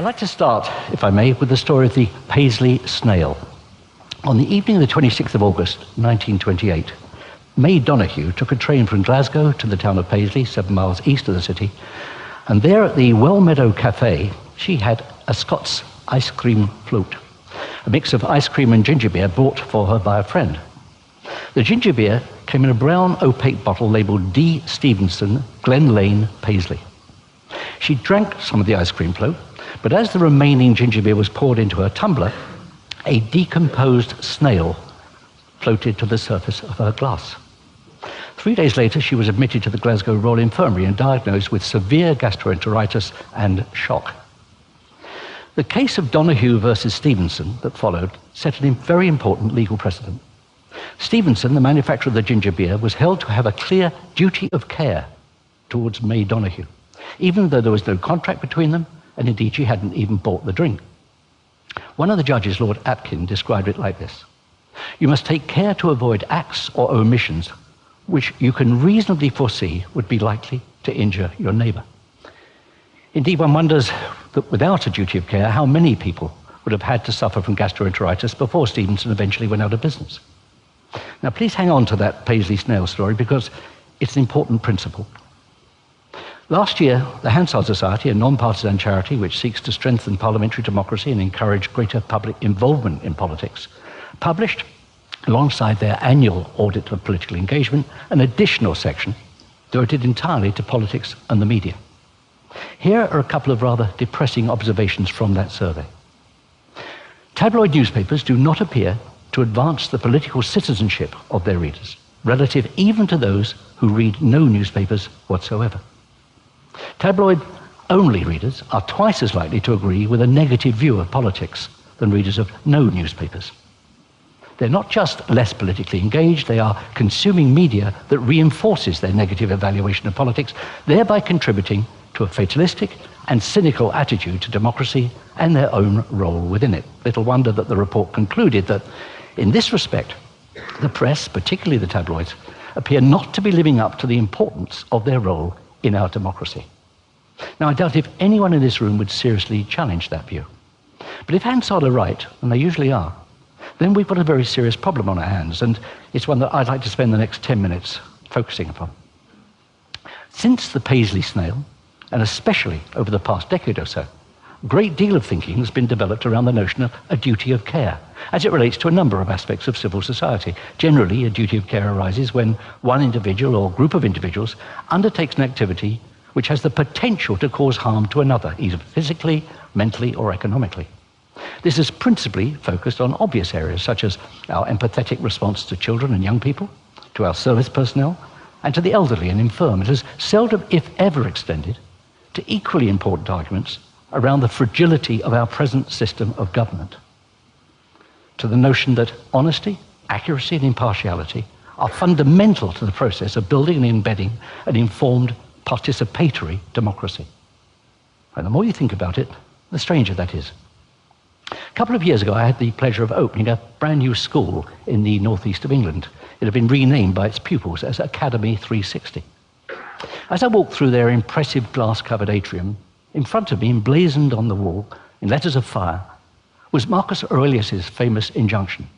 I'd like to start, if I may, with the story of the Paisley Snail. On the evening of the 26th of August, 1928, May Donoghue took a train from Glasgow to the town of Paisley, 7 miles east of the city, and there at the Wellmeadow Cafe, she had a Scots ice cream float, a mix of ice cream and ginger beer bought for her by a friend. The ginger beer came in a brown opaque bottle labelled D. Stevenson, Glen Lane, Paisley. She drank some of the ice cream float, but as the remaining ginger beer was poured into her tumbler, a decomposed snail floated to the surface of her glass. 3 days later, she was admitted to the Glasgow Royal Infirmary and diagnosed with severe gastroenteritis and shock. The case of Donoghue versus Stevenson that followed set a very important legal precedent. Stevenson, the manufacturer of the ginger beer, was held to have a clear duty of care towards May Donoghue, even though there was no contract between them, and indeed she hadn't even bought the drink. One of the judges, Lord Atkin, described it like this: "You must take care to avoid acts or omissions which you can reasonably foresee would be likely to injure your neighbour." Indeed, one wonders that without a duty of care, how many people would have had to suffer from gastroenteritis before Stevenson eventually went out of business. Now, please hang on to that Paisley Snail story because it's an important principle. Last year, the Hansard Society, a non-partisan charity which seeks to strengthen parliamentary democracy and encourage greater public involvement in politics, published, alongside their annual audit of political engagement, an additional section devoted entirely to politics and the media. Here are a couple of rather depressing observations from that survey. Tabloid newspapers do not appear to advance the political citizenship of their readers, relative even to those who read no newspapers whatsoever. Tabloid-only readers are twice as likely to agree with a negative view of politics than readers of no newspapers. They're not just less politically engaged, they are consuming media that reinforces their negative evaluation of politics, thereby contributing to a fatalistic and cynical attitude to democracy and their own role within it. Little wonder that the report concluded that, in this respect, the press, particularly the tabloids, appear not to be living up to the importance of their role in our democracy. Now, I doubt if anyone in this room would seriously challenge that view. But if Hansard are right, and they usually are, then we've got a very serious problem on our hands, and it's one that I'd like to spend the next 10 minutes focusing upon. Since the Paisley Snail, and especially over the past decade or so, a great deal of thinking has been developed around the notion of a duty of care, as it relates to a number of aspects of civil society. Generally, a duty of care arises when one individual or group of individuals undertakes an activity which has the potential to cause harm to another, either physically, mentally, or economically. This is principally focused on obvious areas, such as our empathetic response to children and young people, to our service personnel, and to the elderly and infirm. It has seldom, if ever, extended to equally important arguments around the fragility of our present system of government, to the notion that honesty, accuracy, and impartiality are fundamental to the process of building and embedding an informed, participatory democracy. And the more you think about it, the stranger that is. A couple of years ago, I had the pleasure of opening a brand new school in the northeast of England. It had been renamed by its pupils as Academy 360. As I walked through their impressive glass-covered atrium, in front of me, emblazoned on the wall, in letters of fire, was Marcus Aurelius' famous injunction: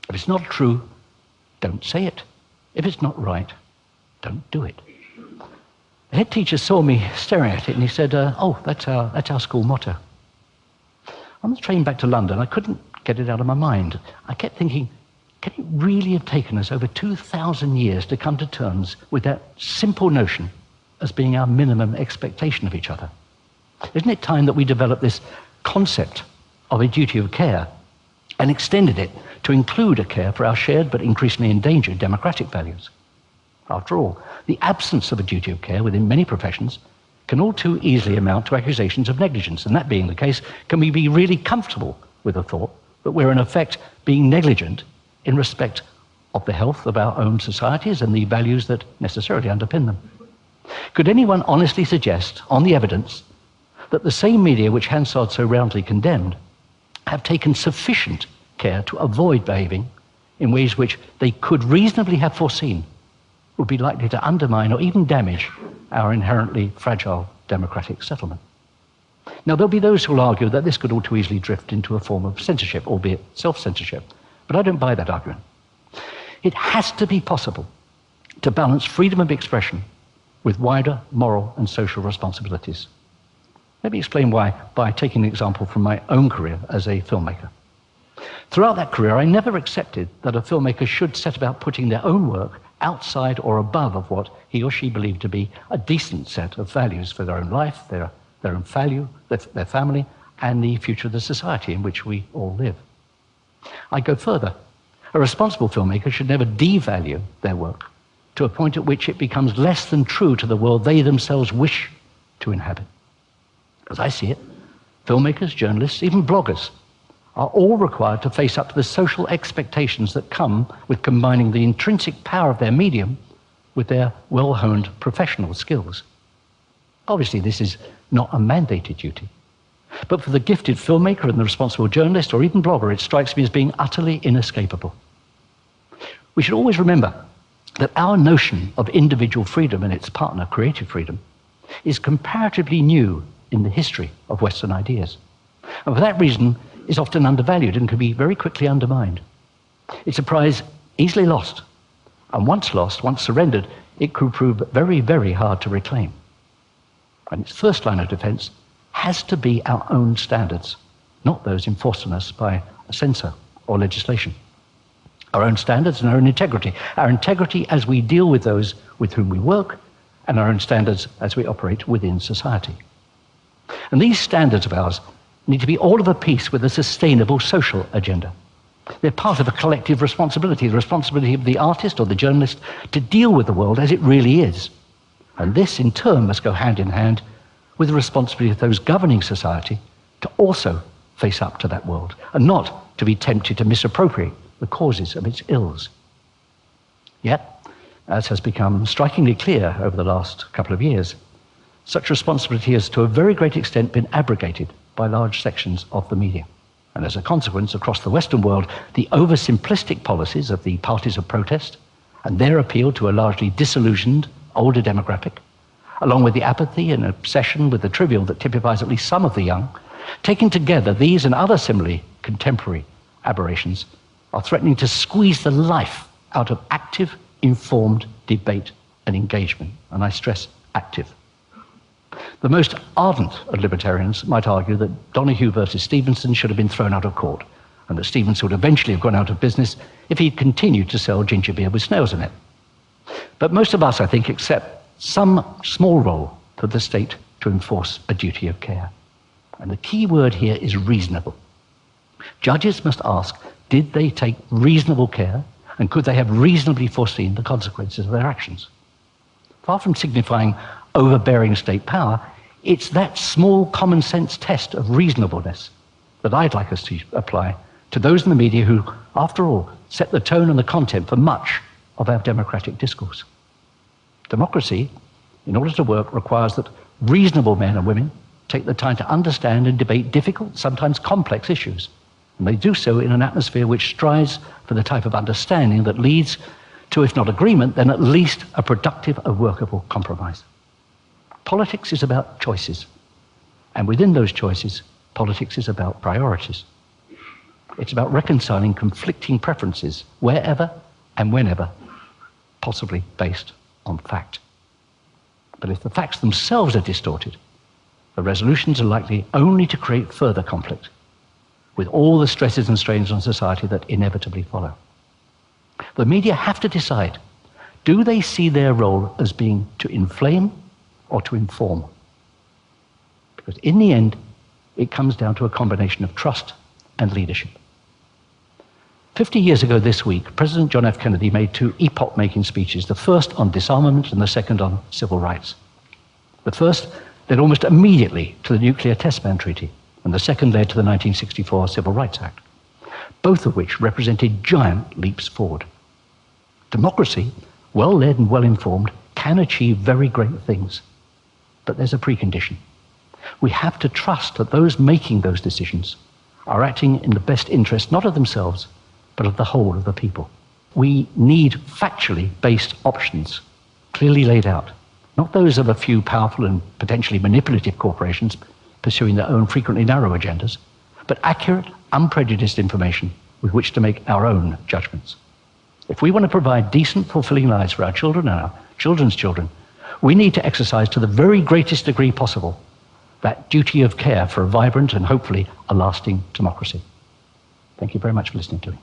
if it's not true, don't say it. If it's not right, don't do it. The head teacher saw me staring at it and he said, "Oh, that's our school motto." On the train back to London, I couldn't get it out of my mind. I kept thinking, can it really have taken us over 2,000 years to come to terms with that simple notion as being our minimum expectation of each other? Isn't it time that we developed this concept of a duty of care and extended it to include a care for our shared but increasingly endangered democratic values? After all, the absence of a duty of care within many professions can all too easily amount to accusations of negligence, and that being the case, can we be really comfortable with the thought that we're in effect being negligent in respect of the health of our own societies and the values that necessarily underpin them? Could anyone honestly suggest, on the evidence, that the same media which Hansard so roundly condemned have taken sufficient care to avoid behaving in ways which they could reasonably have foreseen would be likely to undermine or even damage our inherently fragile democratic settlement? Now, there'll be those who will argue that this could all too easily drift into a form of censorship, albeit self-censorship. But I don't buy that argument. It has to be possible to balance freedom of expression with wider moral and social responsibilities. Let me explain why by taking an example from my own career as a filmmaker. Throughout that career, I never accepted that a filmmaker should set about putting their own work outside or above of what he or she believed to be a decent set of values for their own life, their own value, their family, and the future of the society in which we all live. I go further. A responsible filmmaker should never devalue their work to a point at which it becomes less than true to the world they themselves wish to inhabit. As I see it, filmmakers, journalists, even bloggers are all required to face up to the social expectations that come with combining the intrinsic power of their medium with their well-honed professional skills. Obviously, this is not a mandated duty. But for the gifted filmmaker and the responsible journalist or even blogger, it strikes me as being utterly inescapable. We should always remember that our notion of individual freedom and its partner, creative freedom, is comparatively new in the history of Western ideas. And for that reason, is often undervalued and can be very quickly undermined. It's a prize easily lost. And once lost, once surrendered, it could prove very, very hard to reclaim. And its first line of defense has to be our own standards, not those enforced on us by a censor or legislation. Our own standards and our own integrity. Our integrity as we deal with those with whom we work, and our own standards as we operate within society. And these standards of ours need to be all of a piece with a sustainable social agenda. They're part of a collective responsibility, the responsibility of the artist or the journalist to deal with the world as it really is. And this, in turn, must go hand in hand with the responsibility of those governing society to also face up to that world and not to be tempted to misappropriate the causes of its ills. Yet, as has become strikingly clear over the last couple of years, such responsibility has to a very great extent been abrogated by large sections of the media. And as a consequence, across the Western world, the oversimplistic policies of the parties of protest and their appeal to a largely disillusioned, older demographic, along with the apathy and obsession with the trivial that typifies at least some of the young, taken together, these and other similarly contemporary aberrations are threatening to squeeze the life out of active, informed debate and engagement. And I stress active. The most ardent of libertarians might argue that Donahue versus Stevenson should have been thrown out of court, and that Stevenson would eventually have gone out of business if he'd continued to sell ginger beer with snails in it. But most of us, I think, accept some small role for the state to enforce a duty of care. And the key word here is reasonable. Judges must ask, did they take reasonable care, and could they have reasonably foreseen the consequences of their actions? Far from signifying overbearing state power, it's that small common sense test of reasonableness that I'd like us to apply to those in the media who, after all, set the tone and the content for much of our democratic discourse. Democracy, in order to work, requires that reasonable men and women take the time to understand and debate difficult, sometimes complex issues. And they do so in an atmosphere which strives for the type of understanding that leads to, if not agreement, then at least a productive and workable compromise. Politics is about choices. And within those choices, politics is about priorities. It's about reconciling conflicting preferences wherever and whenever, possibly based on fact. But if the facts themselves are distorted, the resolutions are likely only to create further conflict, with all the stresses and strains on society that inevitably follow. The media have to decide, do they see their role as being to inflame or to inform? Because in the end, it comes down to a combination of trust and leadership. 50 years ago this week, President John F. Kennedy made two epoch-making speeches, the first on disarmament and the second on civil rights. The first led almost immediately to the Nuclear Test Ban Treaty, and the second led to the 1964 Civil Rights Act, both of which represented giant leaps forward. Democracy, well-led and well-informed, can achieve very great things, but there's a precondition. We have to trust that those making those decisions are acting in the best interest, not of themselves, but of the whole of the people. We need factually based options, clearly laid out, not those of a few powerful and potentially manipulative corporations, pursuing their own frequently narrow agendas, but accurate, unprejudiced information with which to make our own judgments. If we want to provide decent, fulfilling lives for our children and our children's children, we need to exercise to the very greatest degree possible that duty of care for a vibrant and hopefully a lasting democracy. Thank you very much for listening to me.